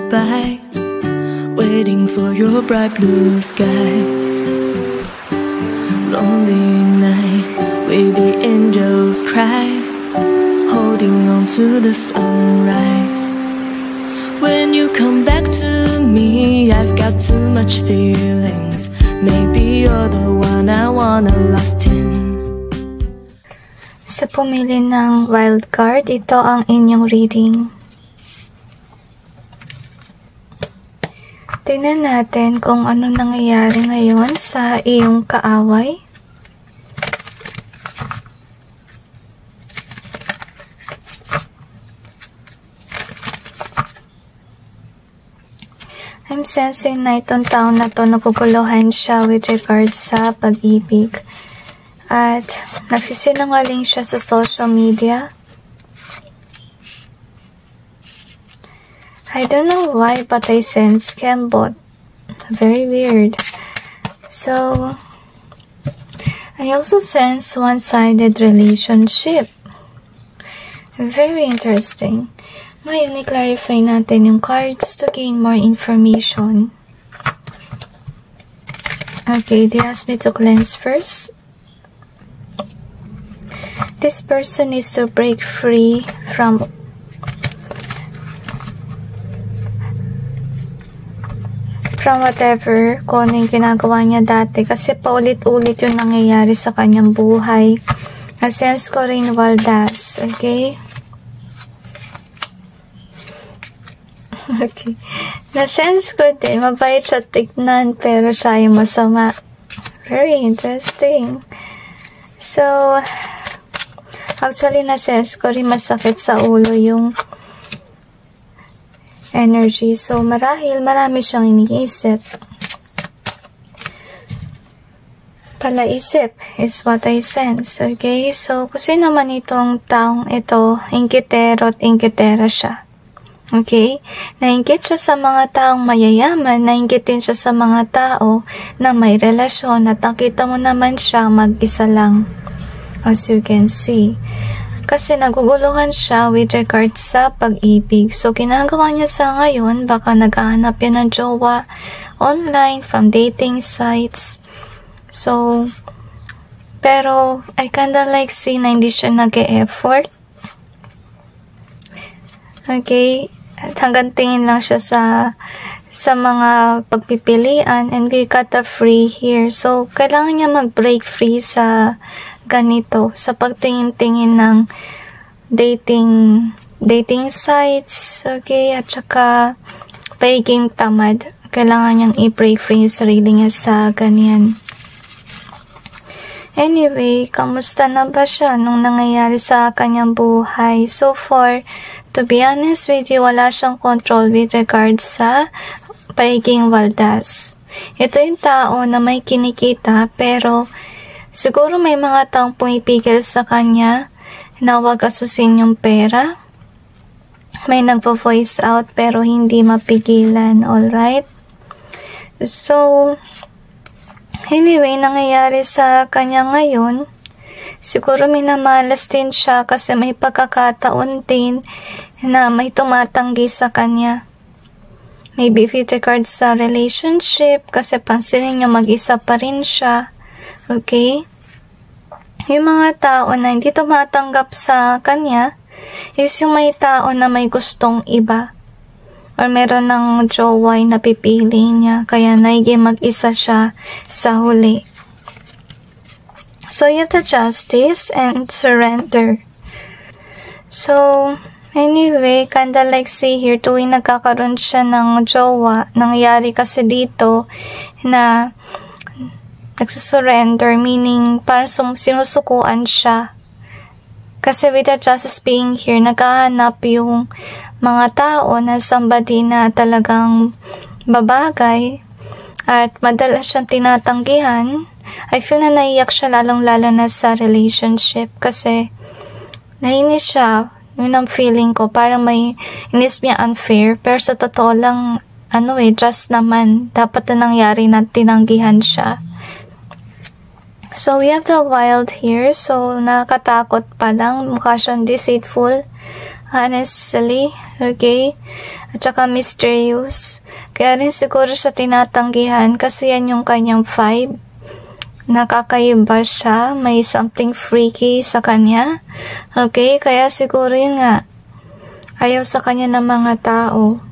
goodbye, waiting for your bright blue sky. Lonely night with the angels cry, holding on to the sunrise. When you come back to me, I've got too much feelings. Maybe you're the one I wanna lost in. Sa pumili ng wildcard, ito ang inyong reading. Tingnan natin kung ano nangyayari ngayon sa iyong kaaway. I'm sensing na itong taon na to naguguluhan siya with regards sa pag-ibig. At nagsisinungaling siya sa social media. I don't know why, but I sense Kembot. Very weird. So, I also sense one-sided relationship. Very interesting. Ngayon, i-clarify natin yung cards to gain more information. Okay, they asked me to cleanse first. This person needs to break free from whatever kung ano yung ginagawa niya dati kasi paulit-ulit yung nangyayari sa kanyang buhay. Na-sense ko rin Waldas, okay? Okay. Na-sense ko din, mabait siya tignan pero siya yung masama. Very interesting. So, actually, na-sense ko rin masakit sa ulo yung energy. So, marahil marami siyang iniisip. Palaisip is what I sense. Okay? So, kasi naman itong taong ito, inggitero at inggitera siya. Okay? Nainggit siya sa mga taong mayayaman, nainggit din siya sa mga tao na may relasyon at nakita mo naman siya mag-isa lang. As you can see. Kasi naguguluhan siya with regards sa pag-ibig. So, ginagawa niya sa ngayon, baka naghahanap yan ng jowa online from dating sites. So, pero I kinda like see na hindi siya nag-e-effort. Okay? At hanggang tingin lang siya sa mga pagpipilian and we got a free here. So, kailangan niya mag-break free sa ganito, sa pagtingin-tingin ng dating sites, okay, at saka pagiging tamad. Kailangan niyang i-break free yung sarili niya sa ganyan. Anyway, kamusta na ba siya nung nangyayari sa kanyang buhay? So far, to be honest with you, wala siyang control with regards sa pagiging Waldas. Ito yung tao na may kinikita pero siguro may mga taong pumipigil sa kanya na wag asusin yung pera. May nagpo-voice out pero hindi mapigilan, alright? So, anyway, nangyayari sa kanya ngayon, siguro minamalas din siya kasi may pagkakataon din na may tumatanggi sa kanya. Maybe with regards sa relationship kasi pansinin niya mag-isa pa rin siya. Okay? Yung mga tao na hindi tumatanggap sa kanya is yung may tao na may gustong iba or meron ng jowa na pipili niya kaya naiging mag-isa siya sa huli. So, you have the justice and surrender. So, anyway, kinda like see here, tuwing nagkakaroon siya ng jowa, nangyari kasi dito na nagsusurrender, meaning parang sinusukuan siya. Kasi with the justice being here, naghahanap yung mga tao na somebody na talagang babagay at madalas siyang tinatanggihan. I feel na naiyak siya lalong-lalo na sa relationship kasi nainis siya. Yun ang feeling ko. Parang may inis niya unfair. Pero sa totoo lang, just naman. Dapat na nangyari na tinanggihan siya. So, we have the wild here. So, nakatakot pa lang. Mukha siyang deceitful. Honestly, Okay? At saka mysterious. Kaya rin siguro siya tinatanggihan kasi yan yung kanyang vibe. Nakakaiba siya. May something freaky sa kanya. Okay? Kaya siguro yun nga. Ayaw sa kanya ng mga tao.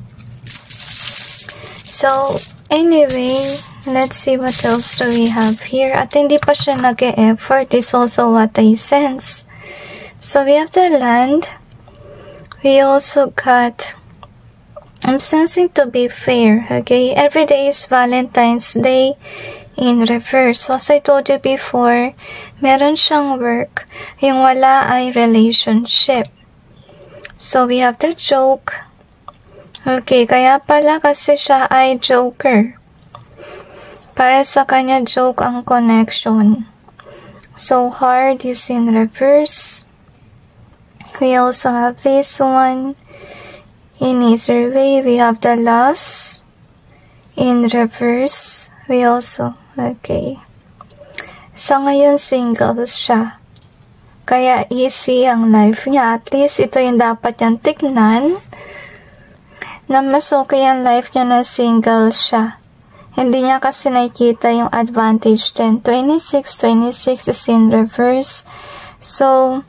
So, anyway, let's see what else do we have here. At hindi pa siya nag-e-effort is also what I sense. So, we have the land. We also got, I'm sensing to be fair, okay? Every day is Valentine's Day in reverse. So, as I told you before, meron siyang work. Yung wala ay relationship. So, we have the joke. Okay, kaya pala kasi siya ay joker. Para sa kanya, joke ang connection. So, heart is in reverse. We also have this one. In either way, we have the loss. In reverse, we also, okay. Sa ngayon, single siya. Kaya easy ang life niya. At least ito yung dapat niyang tignan. Na mas okay ang life niya na single siya. Hindi niya kasi nakikita yung advantage 10. 26 is in reverse. So,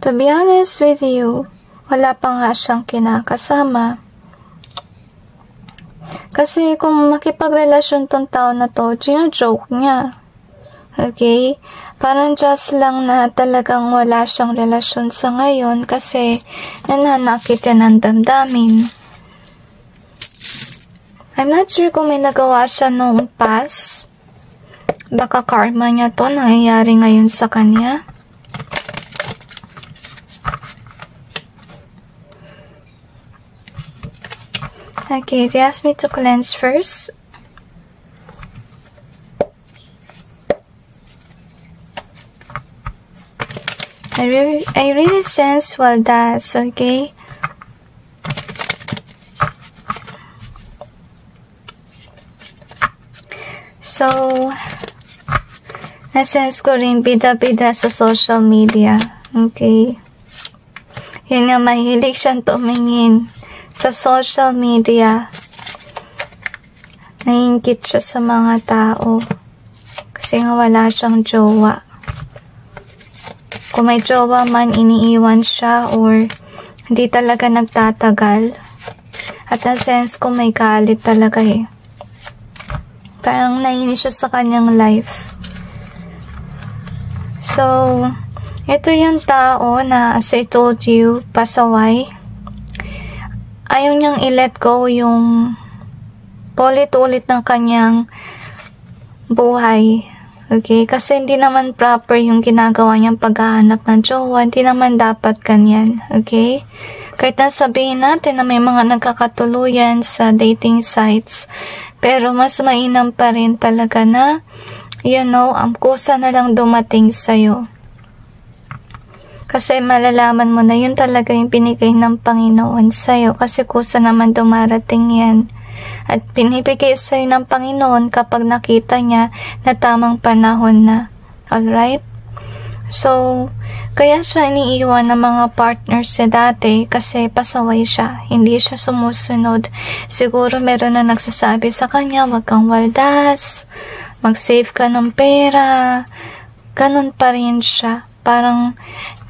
to be honest with you, wala pa nga siyang kinakasama. Kasi kung makipagrelasyon tong tao na to, gino-joke niya. Okay? Parang just lang na talagang wala siyang relasyon sa ngayon kasi nananakit yan ng damdamin. I'm not sure kung may nagawa siya noong past. Baka karma niya to nangyayari ngayon sa kanya. Okay, they asked me to cleanse first. I really sense Waldas, okay? So, nasense ko rin bida-bida sa social media, okay? Yun nga, mahilig siyang tumingin sa social media. Naiingit siya sa mga tao kasi nga wala siyang jowa. Kung may jowa man, iniiwan siya or hindi talaga nagtatagal. At na-sense ko may galit talaga eh. Parang naiinis siya sa kanyang life. So, ito yung tao na as I told you, pasaway. Ayaw niyang i-let go yung paulit-ulit ng kanyang buhay. Okay? Kasi hindi naman proper yung ginagawa niyang paghahanap ng jowa. Hindi naman dapat ganyan. Okay? Kahit na sabihin natin na may mga nagkakatuluyan sa dating sites, pero mas mainam pa rin talaga na, you know, ang kusa na lang dumating sa'yo. Kasi malalaman mo na yun talaga yung binigay ng Panginoon sa'yo. Kasi kusa naman dumarating yan. At pinibigay sa'yo ng Panginoon kapag nakita niya na tamang panahon na. Alright? So, kaya siya iniiwan ng mga partners niya dati kasi pasaway siya. Hindi siya sumusunod. Siguro meron na nagsasabi sa kanya, wag kang waldas, mag-save ka ng pera. Ganun pa rin siya. Parang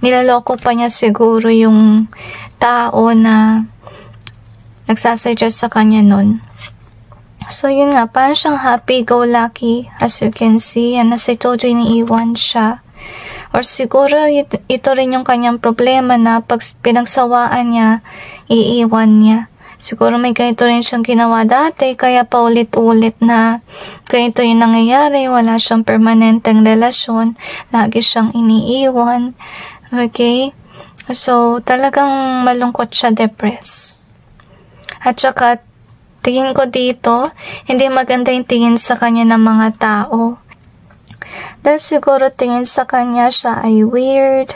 nilaloko pa niya siguro yung tao na nagsasuggest sa kanya nun. So, yun nga, parang siyang happy-go-lucky, as you can see, and as I told you, iniiwan siya. Or siguro, ito rin yung kanyang problema na pag pinagsawaan niya, iiwan niya. Siguro may ganito rin siyang ginawa dati, kaya paulit-ulit na ganito yung nangyayari, wala siyang permanenteng relasyon, lagi siyang iniiwan. Okay? So, talagang malungkot siya, depressed. At saka, tingin ko dito, hindi maganda yung tingin sa kanya ng mga tao. Dahil siguro tingin sa kanya siya ay weird,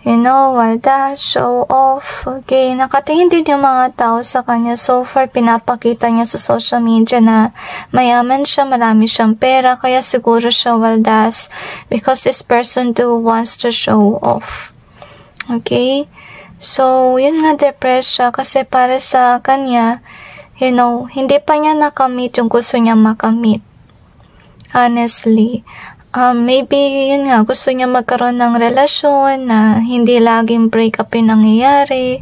you know, walda, show off, okay. Nakatingin din yung mga tao sa kanya. So far, pinapakita niya sa social media na mayaman siya, marami siyang pera, kaya siguro siya waldas because this person too wants to show off. Okay? So, yun nga, depressed siya kasi para sa kanya, you know, hindi pa niya nakamit yung gusto niya makamit. Honestly. Maybe, yun nga, gusto niya magkaroon ng relasyon na hindi laging break up yung nangyayari.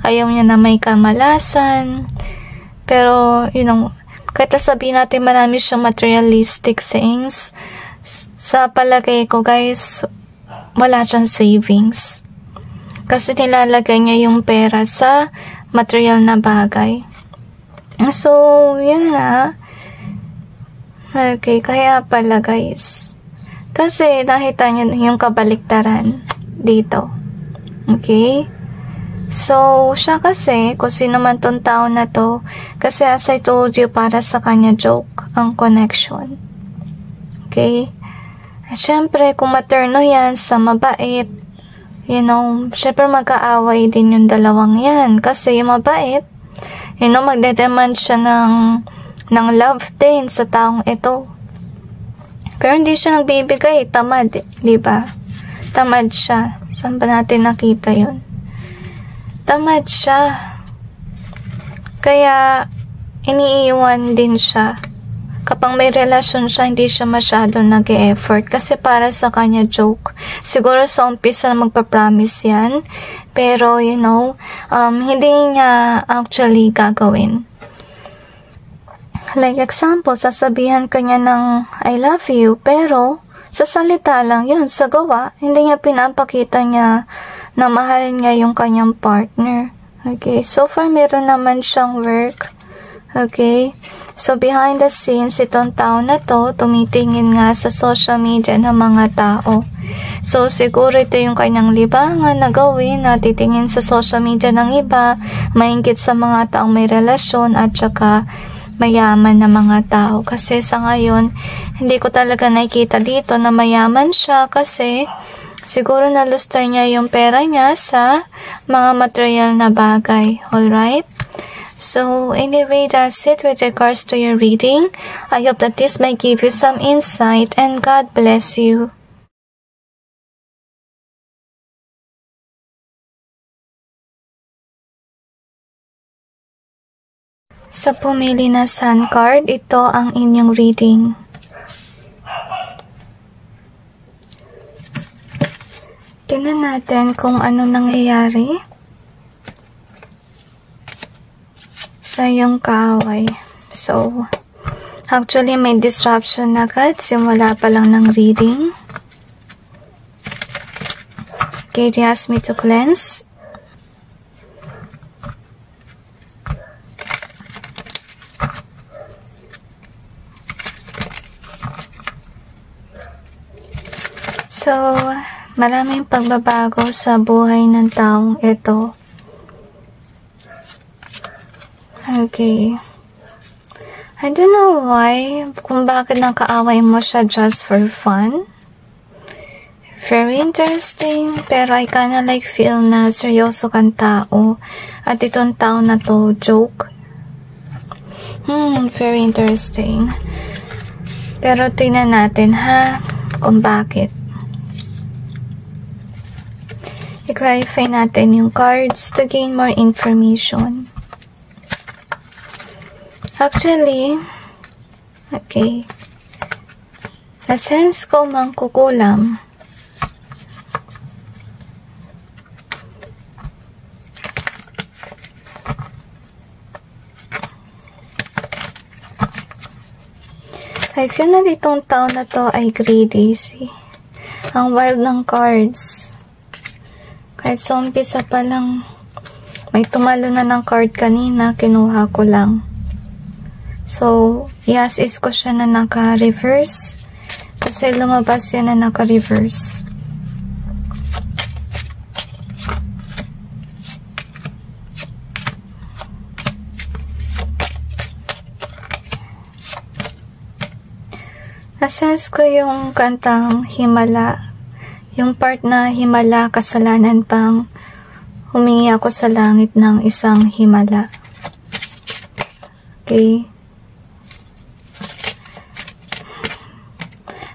Ayaw niya na may kamalasan. Pero, you know, kahit sabihin natin marami siyang materialistic things, sa palagay ko, guys, wala siyang savings. Kasi nilalagay niya yung pera sa material na bagay. So, yun nga. Okay, kaya pala guys. Kasi nakita niyo yung kabaliktaran dito. Okay? So, siya kasi, kung sino man tong tao na to, kasi as I told you, para sa kanya joke ang connection. Okay? At syempre, kung materno yan sa mabait, you know, syempre mag-aaway din yung dalawang yan. Kasi yung mabait, you know, magdedemand siya ng love din sa taong ito. Pero hindi siya nagbibigay, tamad, di ba? Tamad siya. Saan ba natin nakita yun? Tamad siya. Kaya, iniiwan din siya. Kapag may relasyon siya, hindi siya masyado nag-e-effort. Kasi para sa kanya, joke. Siguro sa umpisa na magpa-promise yan. Pero, you know, hindi niya actually gagawin. Like example, sasabihan ka niya ng I love you. Pero, sa salita lang yun. Sa gawa, hindi niya pinapakita niya na mahal niya yung kanyang partner. Okay, so far meron naman siyang work. Okay, so behind the scenes, itong tao na to, tumitingin nga sa social media ng mga tao. So siguro ito yung kanyang libangan na gawin, na titingin sa social media ng iba, maingit sa mga taong may relasyon at saka mayaman na mga tao. Kasi sa ngayon, hindi ko talaga nakikita dito na mayaman siya kasi siguro nalustay niya yung pera niya sa mga material na bagay. Alright? So, anyway, that's it with regards to your reading. I hope that this may give you some insight and God bless you. Sa pumili na Sun card, ito ang inyong reading. Tingnan natin kung ano nangyayari sa iyong kaaway. So, actually may disruption agad simula pa lang ng reading. Okay, they asked me to cleanse. So, maraming pagbabago sa buhay ng taong ito. Okay. I don't know why, kung bakit nakaaway mo siya just for fun. Very interesting, pero I kinda like feel na seryoso kang tao. At itong tao na to, joke. Very interesting. Pero tingnan natin ha, kung bakit. I-clarify natin yung cards to gain more information. Actually, okay, na-sense ko mangkukulam. I feel na ditong tao na to ay greedy. See? Ang wild ng cards. Kahit sa umpisa pa lang, may tumalo na ng card kanina, kinuha ko lang. So, i-assist ko siya na naka-reverse. Kasi lumabas yan na naka-reverse. Nasense ko yung kantang Himala. Yung part na Himala, kasalanan pang humingi ako sa langit ng isang himala. Okay.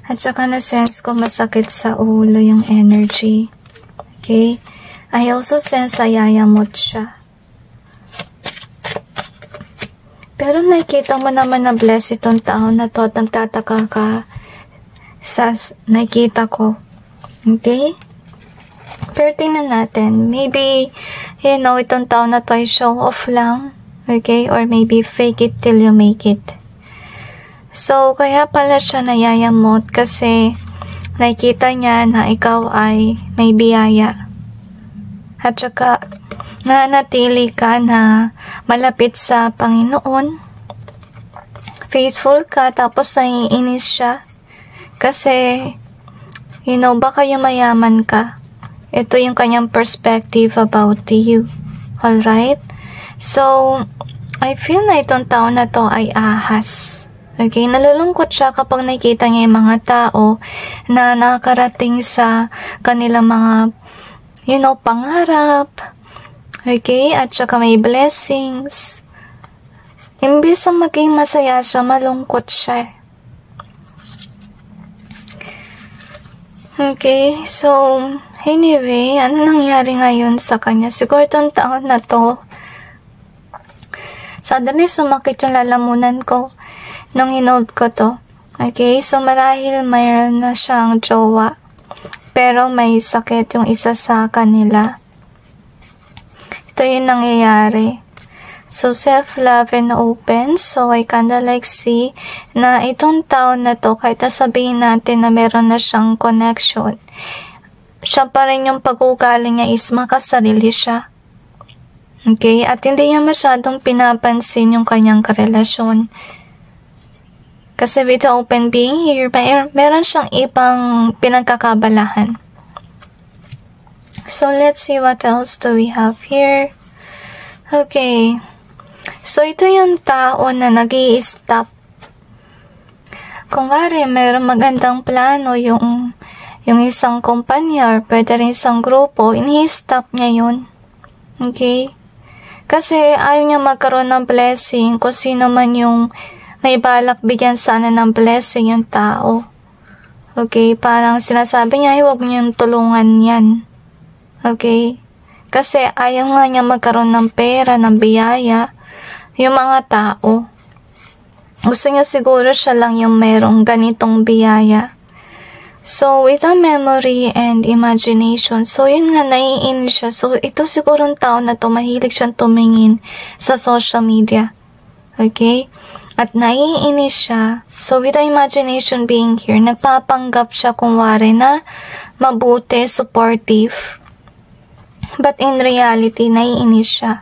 At saka na-sense ko masakit sa ulo yung energy. Okay? I also sense yayamot siya. Pero nakikita mo naman na bless itong tao na to at nagtataka ka sa nakikita ko. Okay? Pero tingnan natin. Maybe, itong tao na to ay show off lang. Okay? Or maybe fake it till you make it. So, kaya pala siya nayayamot kasi nakikita niya na ikaw ay may biyaya. At saka, nanatili ka na malapit sa Panginoon. Faithful ka, tapos naiinis siya. Kasi, baka yung mayaman ka. Ito yung kanyang perspective about you. Alright? So, I feel na itong tao na to ay ahas. Okay? Nalulungkot siya kapag nakikita niya yung mga tao na nakakarating sa kanilang mga, pangarap. Okay? At saka may blessings. Imbis na maging masaya siya, malungkot siya. Okay? So, anyway, ano nangyari ngayon sa kanya? Siguro itong taon na to, suddenly sumakit yung lalamunan ko nung hinold ko to. Okay? So, marahil mayroon na siyang jowa. Pero may sakit yung isa sa kanila. Ito yung nangyayari. So, self-love and open. So, I kinda like see na itong taon na to, kahit sabihin natin na meron na siyang connection, siya pa rin yung pag-uugali niya is makasarili siya. Okay? At hindi niya masyadong pinapansin yung kanyang karelasyon. Kasi with the open being here, meron siyang ibang pinagkakabalahan. So, let's see what else do we have here. Okay. So, ito yung tao na nag-i-stop. Kung wari, meron magandang plano yung isang kumpanya or pwede rin isang grupo, ini-stop niya yun. Okay? Kasi ayaw niya magkaroon ng blessing kung sino man yung may balak bigyan sana ng blessing yung tao. Okay? Parang sinasabi niya, ay huwag niyong tulungan yan. Okay? Kasi ayaw nga niya magkaroon ng pera, ng biyaya, yung mga tao. Gusto niya siguro siya lang yung merong ganitong biyaya. So, with a memory and imagination, so yun nga, naiinis siya. So, ito sigurong tao na to, mahilig siyang tumingin sa social media. Okay? At naiinis siya. So, with the imagination being here, nagpapanggap siya kung wari na mabuti, supportive. But in reality, naiinis siya.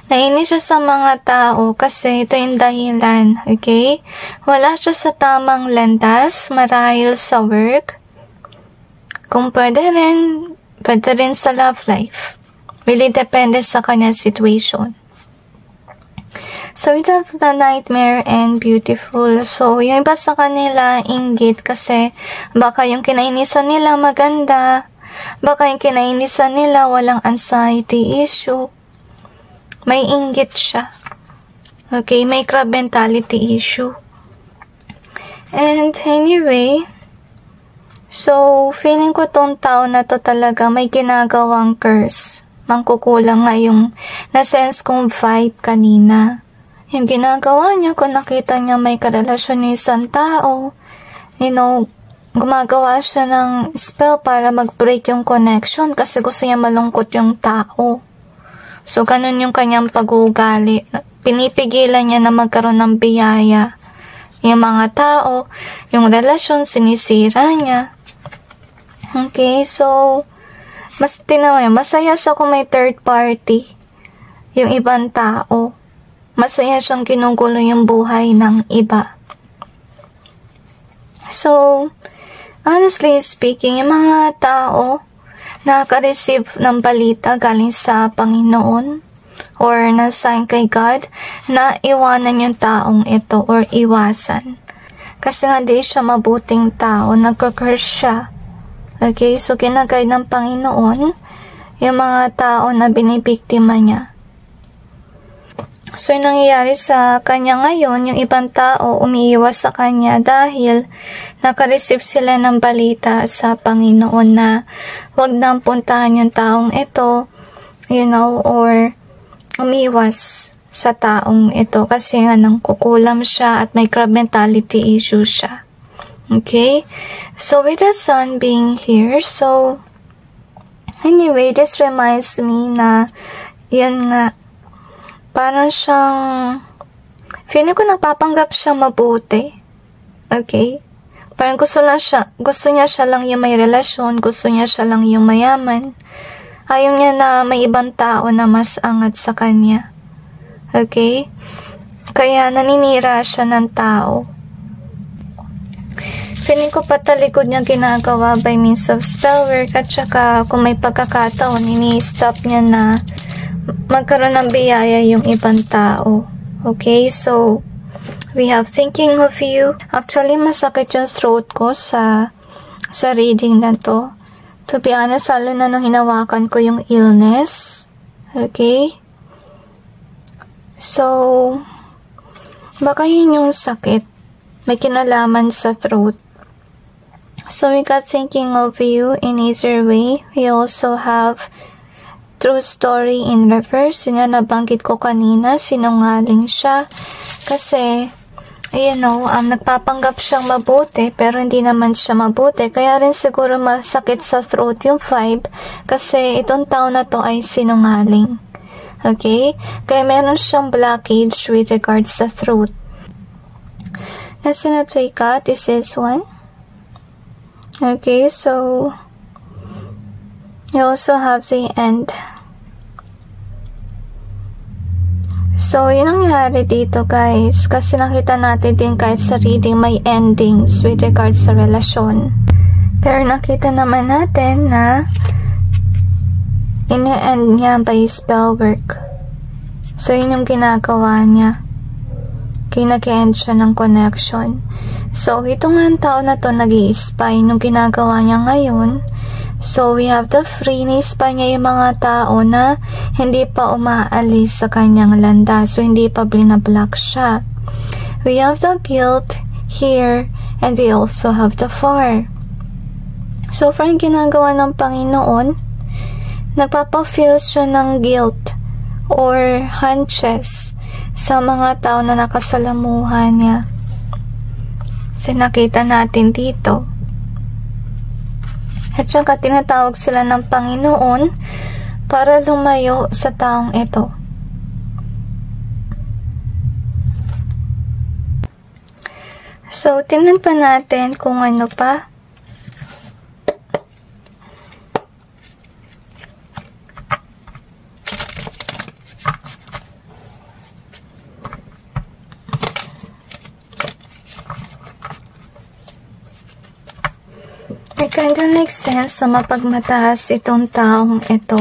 Naiinis siya sa mga tao kasi ito yung dahilan, okay? Wala siya sa tamang landas, marahil sa work. Kung pwede rin sa love life. Really depende sa kanyang situation. So, we have the nightmare and beautiful. So, yung iba sa kanila, inggit kasi baka yung kinainisan nila maganda. Baka yung kinainisan nila walang anxiety issue. May inggit siya. Okay, may crab mentality issue. And anyway, so, feeling ko tong tao na to talaga may ginagawang curse. Mangkukulang nga yung na-sense kong vibe kanina. Yung ginagawa niya, kung nakita niya may karelasyon ng isang tao, gumagawa siya ng spell para mag-break yung connection kasi gusto niya malungkot yung tao. So, ganun yung kanyang pag-uugali. Pinipigilan niya na magkaroon ng biyaya. Yung mga tao, yung relasyon, sinisira niya. Okay, so, masaya siya kung may third party. Yung ibang tao. Masaya siyang ginugulo yung buhay ng iba. So, honestly speaking, yung mga tao nakaka-receive ng balita galing sa Panginoon or na sign kay God na iwanan yung taong ito or iwasan. Kasi nga di siya mabuting tao, nagka-curse siya. Okay, so ginagay ng Panginoon yung mga tao na binibiktima niya. So, yung nangyayari sa kanya ngayon, yung ibang tao umiiwas sa kanya dahil naka-receive sila ng balita sa Panginoon na wag nang puntahan yung taong ito, or umiwas sa taong ito kasi nga nangkukulam siya at may crab mentality issue siya. Okay? So, with the sun being here, so, anyway, this reminds me na, yan nga, parang siyang, feeling ko napapanggap siya mabuti. Okay? Parang gusto niya siya lang yung may relasyon, gusto niya siya lang yung mayaman. Ayaw niya na may ibang tao na mas angat sa kanya. Okay? Kaya naninira siya ng tao. Feeling ko patalikod niya ginagawa by means of spell work at saka kung may pagkakataon, ini-stop niya na magkaroon ng biyaya yung ibang tao. Okay? So, we have thinking of you. Actually, masakit yung throat ko sa reading na to. To be honest, lalo na nung hinawakan ko yung illness. Okay? So, baka yun yung sakit. May kinalaman sa throat. So, we got thinking of you in either way. We also have true story in reverse. Yun nga nabanggit ko kanina, sinungaling siya. Kasi, nagpapanggap siyang mabuti, pero hindi naman siya mabuti. Kaya rin siguro masakit sa throat yung 5, kasi itong tao na to ay sinungaling. Okay? Kaya meron siyang blockage with regards sa throat. Next na we got is this one. Okay, so, you also have the end. So, yun ang nangyari dito guys, kasi nakita natin din kahit sa reading may endings with regards sa relasyon. Pero nakita naman natin na ini-end niya by spell work. So, yun yung ginagawa niya. Kinag-end siya ng connection. So, ito nga ang tao na to nag-i-spy nung ginagawa niya ngayon. So, we have the free na spy niya yung mga tao na hindi pa umaalis sa kanyang landas. So, hindi pa binablock siya. We have the guilt here and we also have the 4. So, for yung ginagawa ng Panginoon, nagpapa-feel siya ng guilt or hunches sa mga tao na nakasalamuhan niya. So, nakita natin dito. At saka tinatawag sila ng Panginoon para lumayo sa taong ito. So, tingnan pa natin kung ano pa. It kinda makes sense na mapagmataas itong taong ito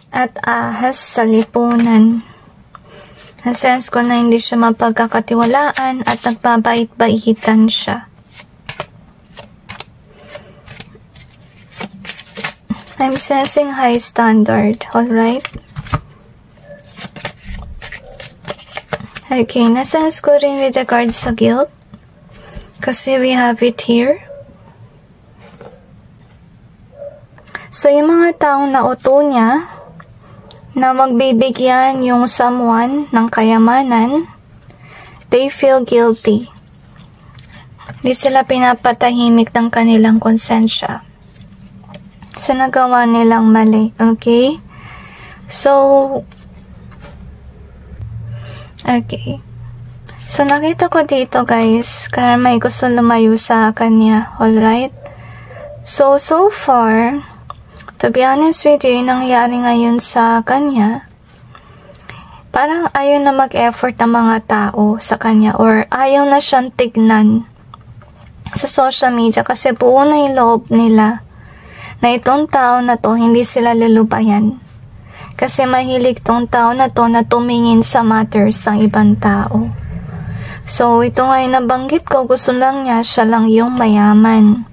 at ahas sa lipunan. Na-sense ko na hindi siya mapagkakatiwalaan at nagbabait-baitan siya. I'm sensing high standard, alright? Okay, na-sense ko rin with regards sa guilt kasi we have it here. So, yung mga taong nauto niya na magbibigyan yung someone ng kayamanan, they feel guilty. Di sila pinapatahimik ng kanilang konsensya. So, nagawa nilang mali. Okay? So, okay. So, nakita ko dito guys, kaya may gusto lumayo sa kanya. Alright? So far, to be honest with you, yung nangyari ngayon sa kanya, parang ayaw na mag-effort ng mga tao sa kanya or ayaw na siyang tignan sa social media kasi buo na yung loob nila na itong tao na to hindi sila lulubayan kasi mahilig tong tao na to na tumingin sa matters ng ibang tao. So, ito nga yung nabanggit ko, gusto lang niya siya lang yung mayaman.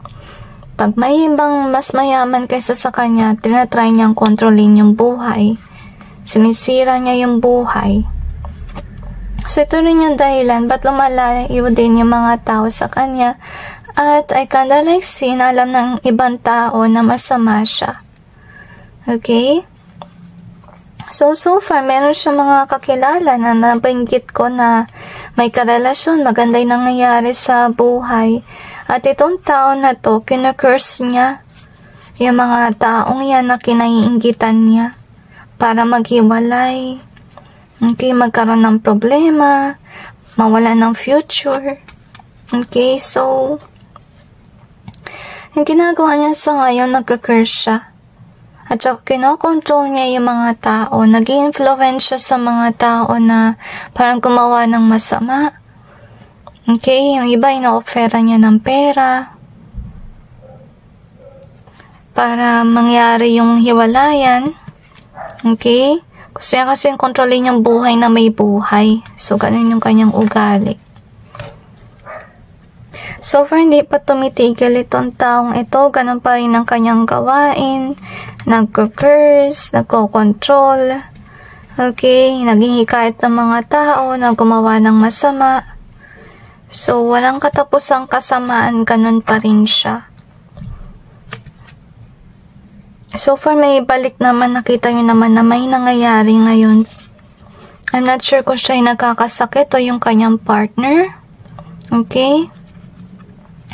Pag may ibang mas mayaman kaysa sa kanya, tinatry niyang kontrolin yung buhay. Sinisira niya yung buhay. So, ito rin yung dahilan ba't lumalayo din yung mga tao sa kanya At I kinda like see na alam ng ibang tao na masama siya. Okay? So far, meron siya mga kakilala na nabanggit ko na may karelasyon, maganda yung nangyayari sa buhay. At itong tao na to, kinakurse niya yung mga taong yan na kinaiinggitan niya para maghiwalay. Okay, magkaroon ng problema, mawala ng future. Okay, so yung ginagawa niya sa ngayon, nagka-curse siya. At saka kinokontrol niya yung mga tao. Nag-i-influence siya sa mga tao na parang gumawa ng masama. Okay, yung iba ina-offera niya ng pera para mangyari yung hiwalayan. Okay? Gusto niya kasi kontrolin yung buhay na may buhay. So, ganun yung kanyang ugali. So far, hindi pa tumitigil itong taong ito. Ganun pa rin ang kanyang gawain. Nagko-curse, nagko-control. Okay, naging hikayat ng mga tao na gumawa ng masama. So, walang katapusang kasamaan, ganun pa rin siya. So far, may balik naman. Nakita nyo naman na may nangyayari ngayon. I'm not sure kung siya ay nagkakasakit o yung kanyang partner. Okay?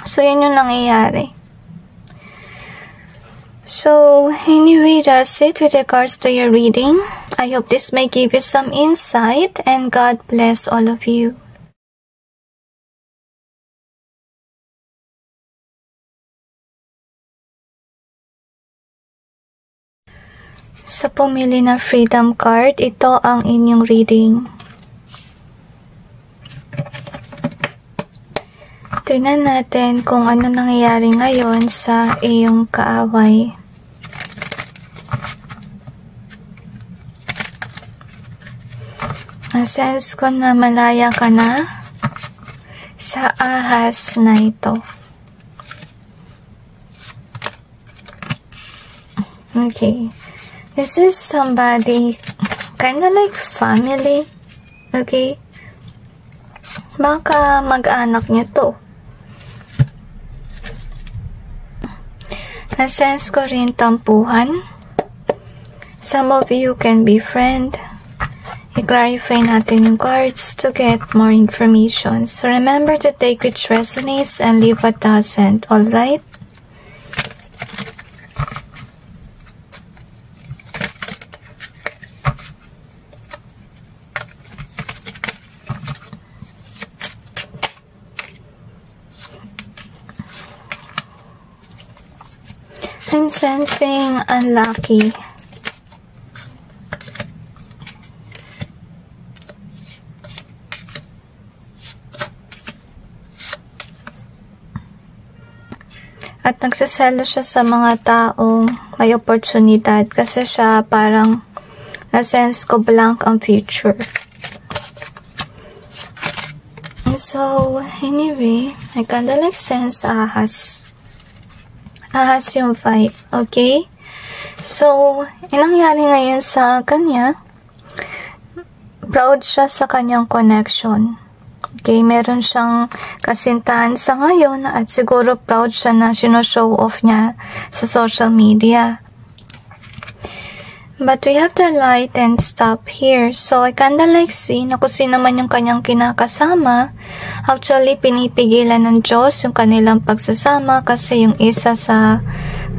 So, yun yung nangyayari. So, anyway, that's it with regards to your reading. I hope this may give you some insight and God bless all of you. Sa pumili na Freedom card, ito ang inyong reading. Tingnan natin kung ano nangyayari ngayon sa iyong kaaway. Masense ko na malaya ka na sa ahas na ito. Okay. This is somebody kinda like family. Okay? Baka mag-anak niyo to. Na-sense ko rin tampuhan. Some of you can be friend. I-clarify natin yung cards to get more information. So remember to take which resonates and leave what doesn't. Alright? I'm sensing unlucky. At nagsaselo siya sa mga taong may oportunidad kasi siya parang na-sense ko blank ang future. So, anyway, I kinda like sense ahas. Ahas yung vibe, okay? So, inangyari ngayon sa kanya, proud siya sa kanyang connection. Okay, meron siyang kasintahan sa ngayon at siguro proud siya na sino-show off niya sa social media. But we have the light and stop here. So, I kinda like see na kung sino man yung kanyang kinakasama. Actually, pinipigilan ng Diyos yung kanilang pagsasama kasi yung isa sa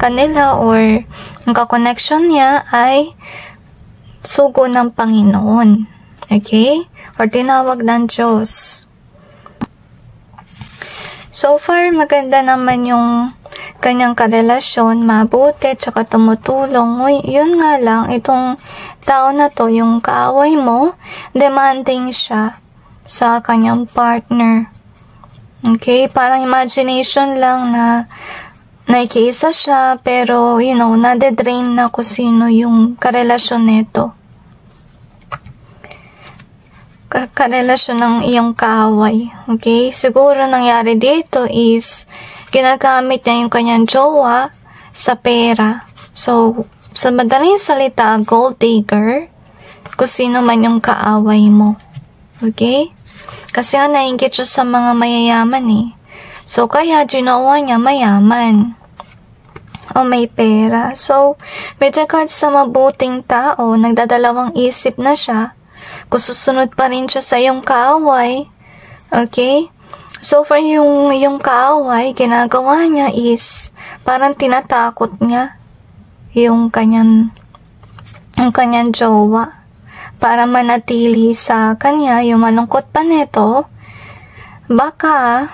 kanila or yung kakonnection niya ay sugo ng Panginoon. Okay? Or tinawag ng Diyos. So far, maganda naman yung kanyang karelasyon, mabuti, tsaka tumutulong. Yun nga lang, itong tao na to, yung kaaway mo, demanding siya sa kanyang partner. Okay? Parang imagination lang na nakikiisa siya, pero, you know, nade-drain na kung sino yung karelasyon nito. Karelasyon ng iyong kaaway. Okay? Siguro nangyari dito is ginagamit niya yung kanyang jowa sa pera. So, sa madaling salita, gold digger, kung sino man yung kaaway mo. Okay? Kasi nga nainggit siya sa mga mayayaman eh. So, kaya ginawa niya mayaman o may pera. So, with regards sa mabuting tao, nagdadalawang isip na siya kung susunod pa rin siya sa iyong kaaway. Okay? So, for yung kaaway, ginagawa niya is parang tinatakot niya yung kanyang jowa para manatili sa kanya. Yung malungkot pa nito, baka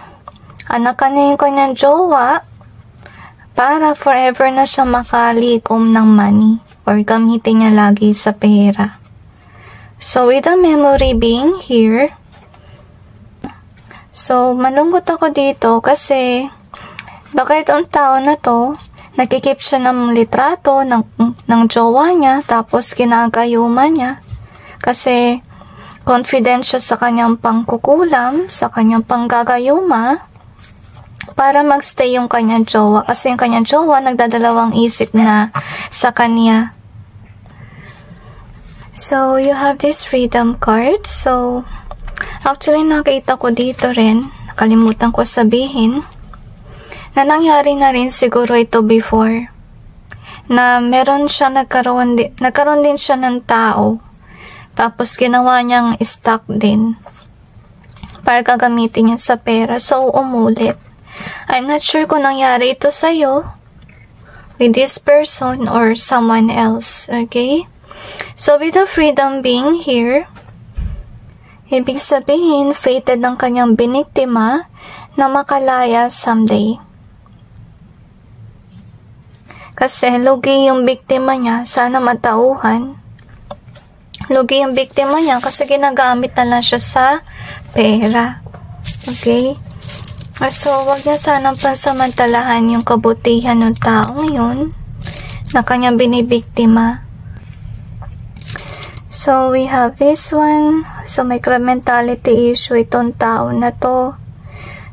anak niya yung kanyang jowa para forever na siya makalikom ng money or gamitin niya lagi sa pera. So, with the memory being here, so, malungkot ako dito kasi baka itong tao na to, nakikip siya ng litrato ng jowa niya, tapos ginagayuman niya kasi confident siya sa kanyang pangkukulam, sa kanyang panggagayuma para magstay yung kanyang jowa kasi yung kanyang jowa nagdadalawang isip na sa kanya. So, you have this freedom card. So, actually, nakita ko dito rin, nakalimutan ko sabihin, na nangyari na rin siguro ito before, na meron siya, nagkaroon din siya ng tao, tapos ginawa niyang stock din, para gagamitin niya sa pera, so umulit. I'm not sure kung nangyari ito sa'yo, with this person or someone else, okay? So, with the freedom being here, ibig sabihin, fated ng kanyang biniktima na makalaya someday. Kasi lugi yung biktima niya, sana matauhan. Lugi yung biktima niya kasi ginagamit na lang siya sa pera. Okay? So, wag niya sanang pansamantalahan yung kabutihan ng taong yun na kanyang binibiktima. So, we have this one. So, may crab mentality issue itong tao na to.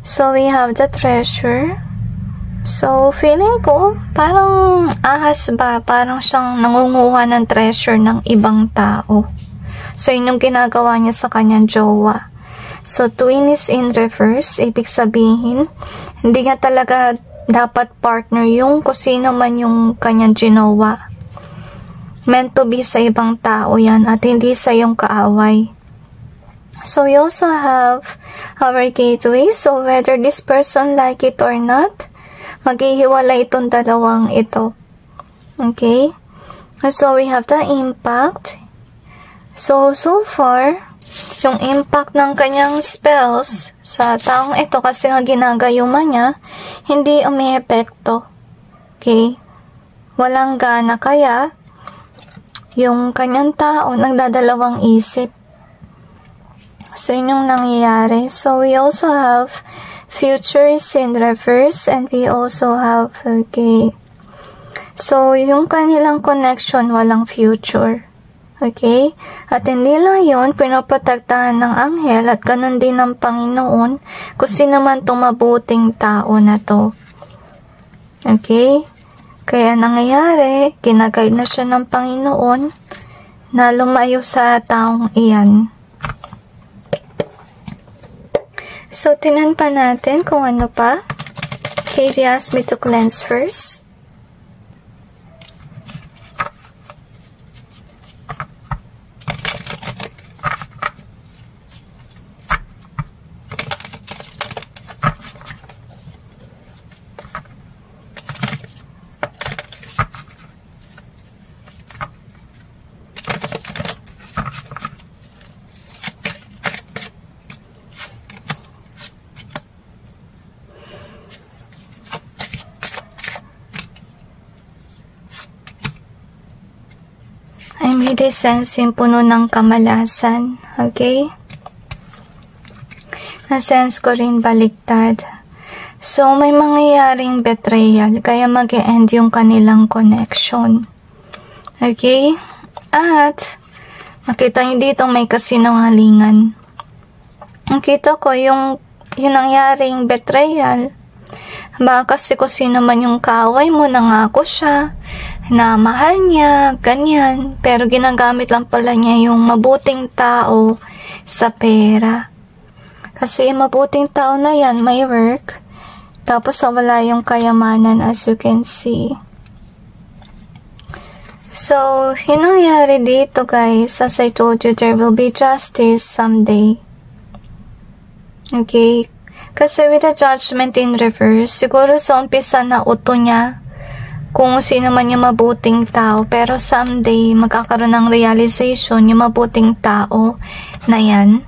So, we have the treasure. So, feeling ko, parang ahas ba? Parang siyang nangunguha ng treasure ng ibang tao. So, yun yung ginagawa niya sa kanyang jowa. So, twin is in reverse. Ibig sabihin, hindi nga talaga dapat partner yung kung sino man yung kanyang ginawa. Meant to be sa ibang tao yan at hindi sa yung kaaway. So, we also have our gateway. So, whether this person like it or not, maghihiwalay itong dalawang ito. Okay? So, we have the impact. So far, yung impact ng kanyang spells sa taong ito kasi nga ginagayuma niya, hindi umiepekto. Okay? Walang gana kaya yung kanyang tao nagdadalawang isip. So, yun yung nangyayari. So, we also have future is in reverse and we also have, okay. So, yung kanilang connection walang future. Okay? At hindi lang yun, pinoprotektahan ng anghel at ganun din ng Panginoon kung sino man itong mabuting tao na to. Okay? Kaya nangyayari, ginagay na siya ng Panginoon na lumayo sa taong iyan. So, tinan pa natin kung ano pa. Katie asked me to cleanse first. I'm really sensing puno ng kamalasan. Okay? Na-sense ko rin baliktad. So, may mangyayaring betrayal, kaya mag-e-end yung kanilang connection. Okay? At, makita nyo dito may kasinungalingan. Nakita ko yung nangyaring betrayal. Baka kasi kung sino man yung kaaway mo, nangako siya, na mahal niya, ganyan. Pero ginagamit lang pala niya yung mabuting tao sa pera. Kasi yung mabuting tao na yan, may work, Tapos wala yung kayamanan as you can see. So, yun nangyari dito guys. As I told you, there will be justice someday. Okay? Kasi with the judgment in reverse, siguro sa umpisa na uto niya kung sino man yung mabuting tao. Pero someday, magkakaroon ng realization yung mabuting tao na yan.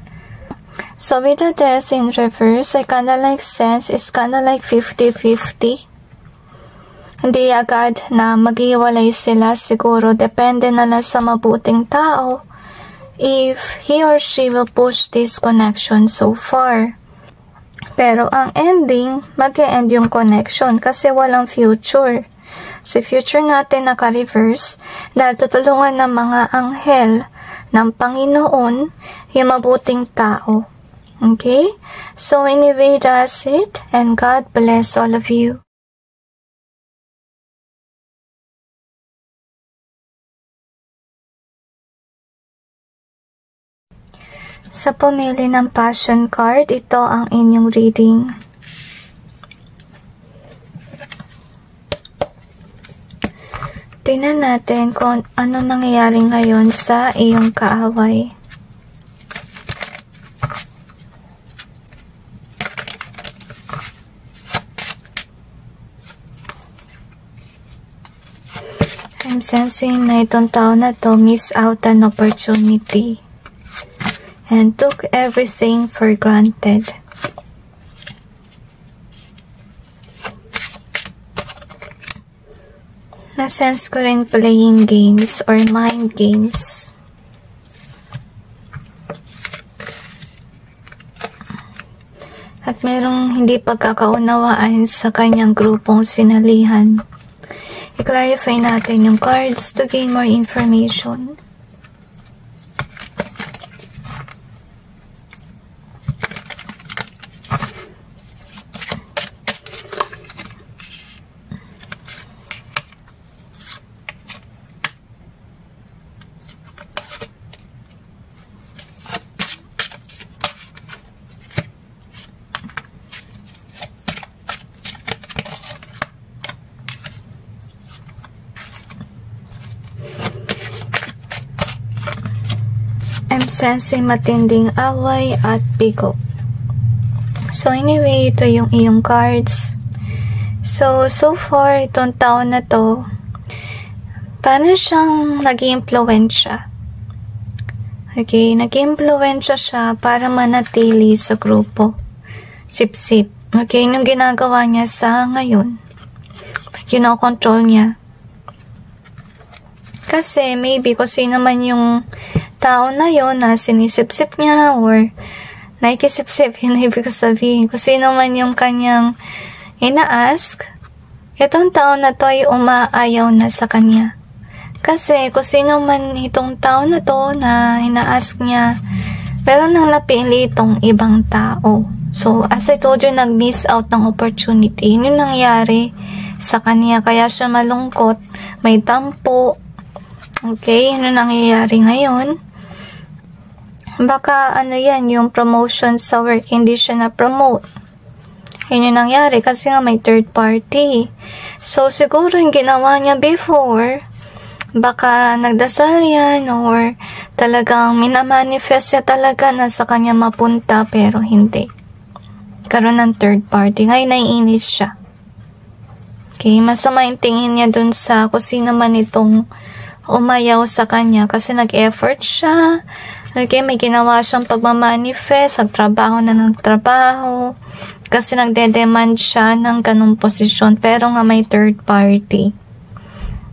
So, with the death in reverse, I kinda like sense, it's kinda like 50-50. Hindi agad na maghiwalay sila, siguro depende na lang sa mabuting tao if he or she will push this connection so far. Pero ang ending, mag-e-end yung connection kasi walang future. Si future natin naka-reverse dahil tutulungan ng mga anghel ng Panginoon yung mabuting tao. Okay? So anyway, that's it. And God bless all of you. Sa pumili ng passion card, ito ang inyong reading. Tingnan natin kung ano nangyayari ngayon sa iyong kaaway. I'm sensing na itong tao na to miss out an opportunity and took everything for granted. Na-sense ko rin playing games or mind games. At merong hindi pagkakaunawaan sa kanyang grupong sinalihan. I-clarify natin yung cards to gain more information. I'm sensing matinding away at bigo. So anyway, ito yung iyong cards. So far, itong taon na to, parang siyang nag-iimpluwensya. Okay, nag-iimpluwensya siya para manatili sa grupo. Sip-sip. Okay, yung ginagawa niya sa ngayon. Kinokontrol niya. Kasi maybe kung sino man yung tao na yon na sinisip-sip niya or nakikisip-sip, yun ibig ko sabihin. Kung sino man yung kanyang ina-ask, itong tao na to ay umaayaw na sa kanya. Kasi kung sino man itong tao na to na ina-ask niya, pero nang napili itong ibang tao. So, as I told you, nag-miss out ng opportunity. Yun yung nangyari sa kanya. Kaya siya malungkot, may tampo. Okay, yun yung nangyayari ngayon. Baka ano yan, yung promotion sa work, hindi siya na-promote. Yun yung nangyari kasi nga may third party. So, siguro yung ginawa niya before, baka nagdasal yan or talagang minamanifest niya talaga na sa kanya mapunta pero hindi. Karoon ng third party. Ngayon naiinis siya. Okay, masama yung tingin niya dun sa kung sino man itong umayaw sa kanya kasi nag-effort siya. Okay, may ginawa siyang pagmamanifest, nagtrabaho na ng trabaho, kasi nagde-demand siya ng ganung posisyon, pero nga may third party.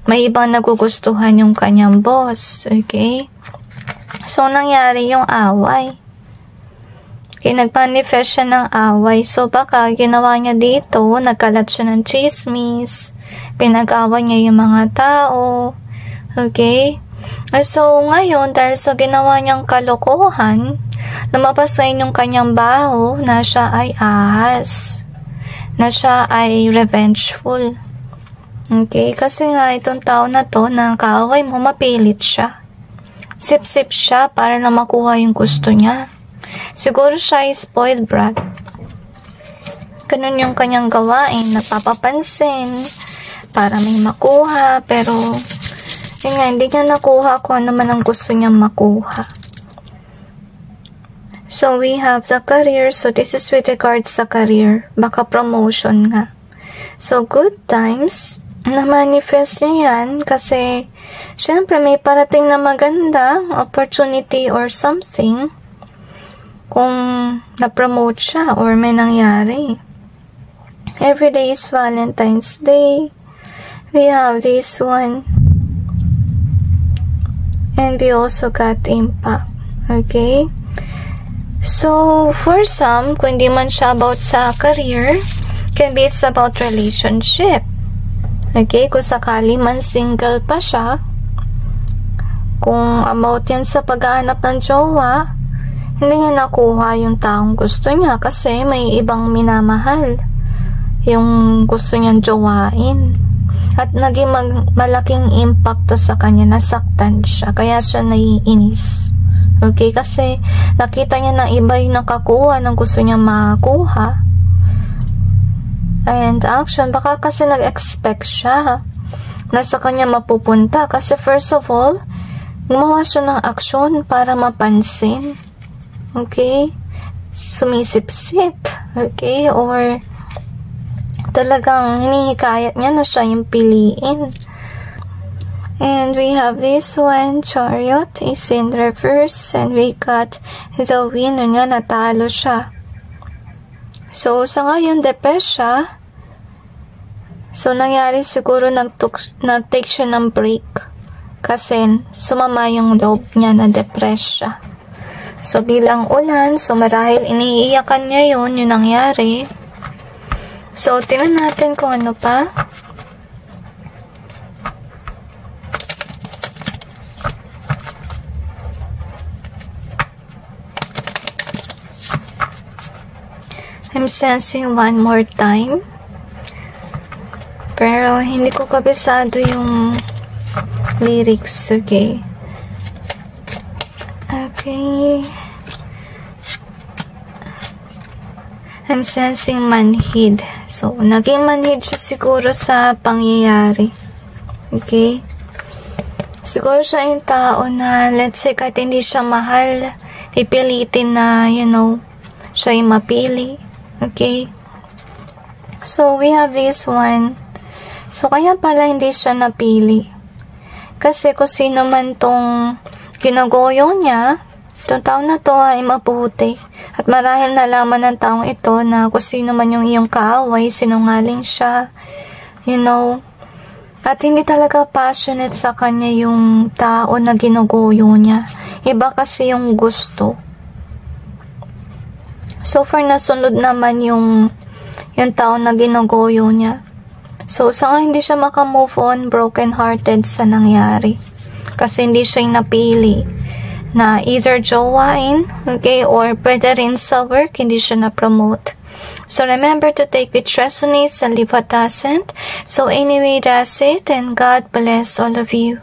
May ibang nagugustuhan yung kanyang boss, okay? So, nangyari yung away. Okay, nagmanifest siya ng away, so baka ginawa niya dito, nagkalat siya ng chismis, pinag-away niya yung mga tao, okay? So, ngayon, dahil sa ginawa niyang kalokohan, lumabas ngayon yung kanyang baho na siya ay ahas. Na siya ay revengeful. Okay? Kasi nga, itong tao na to, na kaaway mo, mapilit siya. Sip-sip siya para na makuha yung gusto niya. Siguro siya ay spoiled brat. ganun yung kanyang gawain, napapapansin para may makuha, pero yun nga, hindi niya nakuha kung ano man ang gusto niyang makuha. So we have the career. So this is with regards sa career, baka promotion nga. So good times, na-manifest niya yan kasi syempre may parating na maganda opportunity or something kung na-promote siya or may nangyari. Every day is Valentine's Day. We have this one. And we also got impact. Okay? So, for some, kung hindi man siya about sa career, can be it's about relationship. Okay? Kung sakali man single pa siya, kung about yan sa paghahanap ng jowa, hindi niya nakuha yung taong gusto niya kasi may ibang minamahal yung gusto niyang jowain. At naging malaking impact to sa kanya, nasaktan siya, kaya siya naiinis. Okay, kasi nakita niya na iba yung nakakuha ng gusto niya makuha. And action, baka kasi nag-expect siya na sa kanya mapupunta. Kasi first of all, gumawa siya ng aksyon para mapansin. Okay? Sumisip-sip. Okay? Or talagang hinihikayat niya na siya yung piliin. And we have this one, Chariot is in reverse, and we got the winner nga, natalo siya. So, sa ngayon, depressed siya. So, nangyari siguro nag-take siya ng break kasi sumama yung loob niya, na depressed siya. So, bilang ulan, so marahil iniiyakan niya yun, yung nangyari. So, tingnan natin kung ano pa. I'm sensing one more time. Pero, hindi ko kabisado yung lyrics, okay? Okay. I'm sensing manhid. So, naging manhid siya siguro sa pangyayari. Okay? Siguro siya yung tao na, let's say, kahit hindi siya mahal, pipilitin na, you know, siya yung mapili. Okay? So, we have this one. So, kaya pala hindi siya napili. Kasi kung sino man tong ginagoyo niya, itong tao na to ay mabuti. At marahil nalaman ng taong ito na kung sino man yung iyong kaaway, sinungaling siya, you know. At hindi talaga passionate sa kanya yung tao na ginuguyo niya. Iba kasi yung gusto. So far, nasunod naman yung tao na ginuguyo niya. So, sa nga hindi siya makamove on, broken-hearted sa nangyari. Kasi hindi siya yung napili na either jowain, okay, or pwede rin sa work, hindi siya na-promote. So, remember to take which resonates and leave what doesn't. So, anyway, that's it, and God bless all of you.